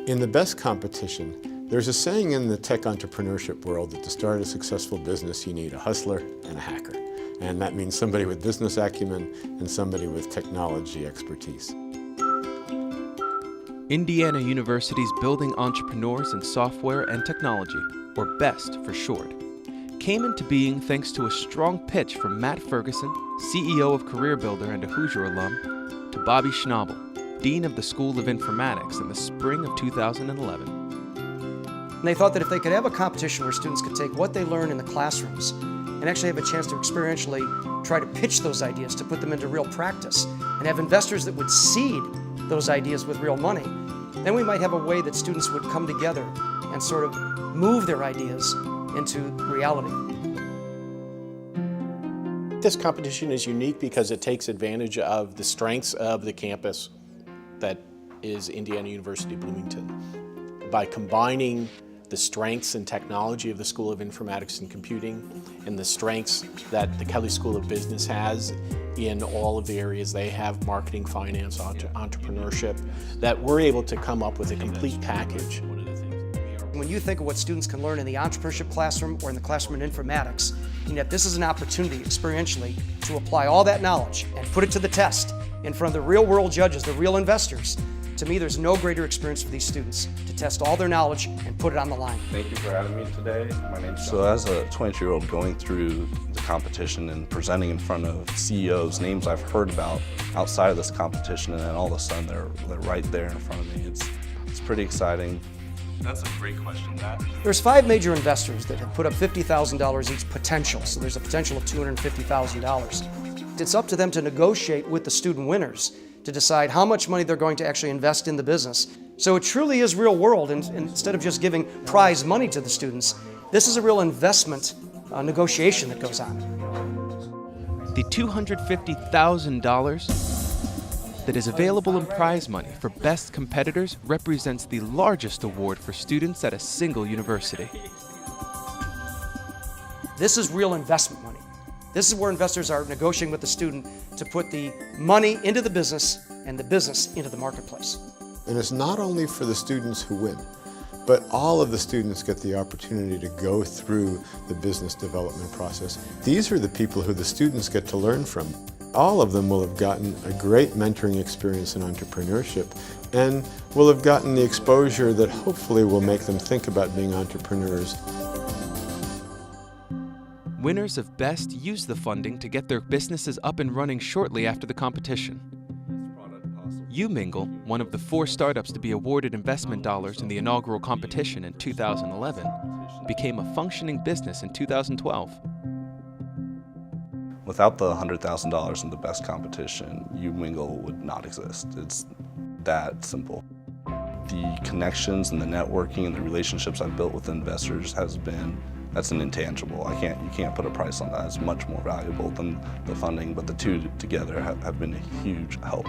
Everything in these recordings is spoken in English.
In the best competition, there's a saying in the tech entrepreneurship world that to start a successful business, you need a hustler and a hacker. And that means somebody with business acumen and somebody with technology expertise. Indiana University's Building Entrepreneurs in Software and Technology, or BEST for short, came into being thanks to a strong pitch from Matt Ferguson, CEO of Career Builder and a Hoosier alum, to Bobby Schnabel, Dean of the School of Informatics in the spring of 2011. And they thought that if they could have a competition where students could take what they learn in the classrooms and actually have a chance to experientially try to pitch those ideas, to put them into real practice, and have investors that would seed those ideas with real money, then we might have a way that students would come together and sort of move their ideas into reality. This competition is unique because it takes advantage of the strengths of the campus that is Indiana University Bloomington. By combining the strengths and technology of the School of Informatics and Computing and the strengths that the Kelley School of Business has in all of the areas they have, marketing, finance, entrepreneurship, that we're able to come up with a complete package. When you think of what students can learn in the entrepreneurship classroom or in the classroom in informatics, and yet this is an opportunity experientially to apply all that knowledge and put it to the test in front of the real world judges, the real investors. To me, there's no greater experience for these students to test all their knowledge and put it on the line. Thank you for having me today. My name's So as a 22-year-old going through the competition and presenting in front of CEOs, names I've heard about outside of this competition, and then all of a sudden they're right there in front of me. It's pretty exciting. That's a great question, Matt. There's 5 major investors that have put up $50,000 each potential, so there's a potential of $250,000. It's up to them to negotiate with the student winners to decide how much money they're going to actually invest in the business. So it truly is real world, and instead of just giving prize money to the students, this is a real investment negotiation that goes on. The $250,000 that is available in prize money for best competitors represents the largest award for students at a single university. This is real investment money. This is where investors are negotiating with the student to put the money into the business and the business into the marketplace. And it's not only for the students who win, but all of the students get the opportunity to go through the business development process. These are the people who the students get to learn from. All of them will have gotten a great mentoring experience in entrepreneurship and will have gotten the exposure that hopefully will make them think about being entrepreneurs. Winners of BEST use the funding to get their businesses up and running shortly after the competition. UMingle, one of the 4 startups to be awarded investment dollars in the inaugural competition in 2011, became a functioning business in 2012. Without the $100,000 in the BEST competition, UMingle would not exist. It's that simple. The connections and the networking and the relationships I've built with investors that's an intangible. You can't put a price on that. It's much more valuable than the funding, but the two together have been a huge help.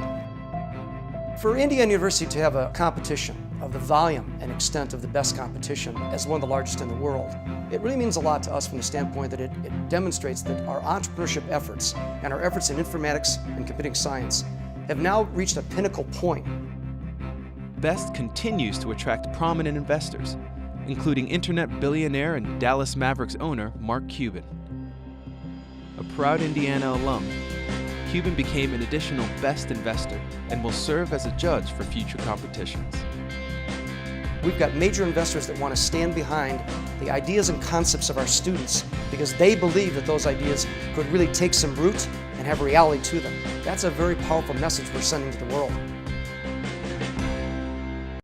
For Indiana University to have a competition of the volume and extent of the BEST competition as one of the largest in the world, it really means a lot to us from the standpoint that it demonstrates that our entrepreneurship efforts and our efforts in informatics and computing science have now reached a pinnacle point. BEST continues to attract prominent investors, including internet billionaire and Dallas Mavericks owner Mark Cuban. A proud Indiana alum, Cuban became an additional BEST investor and will serve as a judge for future competitions. We've got major investors that want to stand behind the ideas and concepts of our students because they believe that those ideas could really take some root and have reality to them. That's a very powerful message we're sending to the world.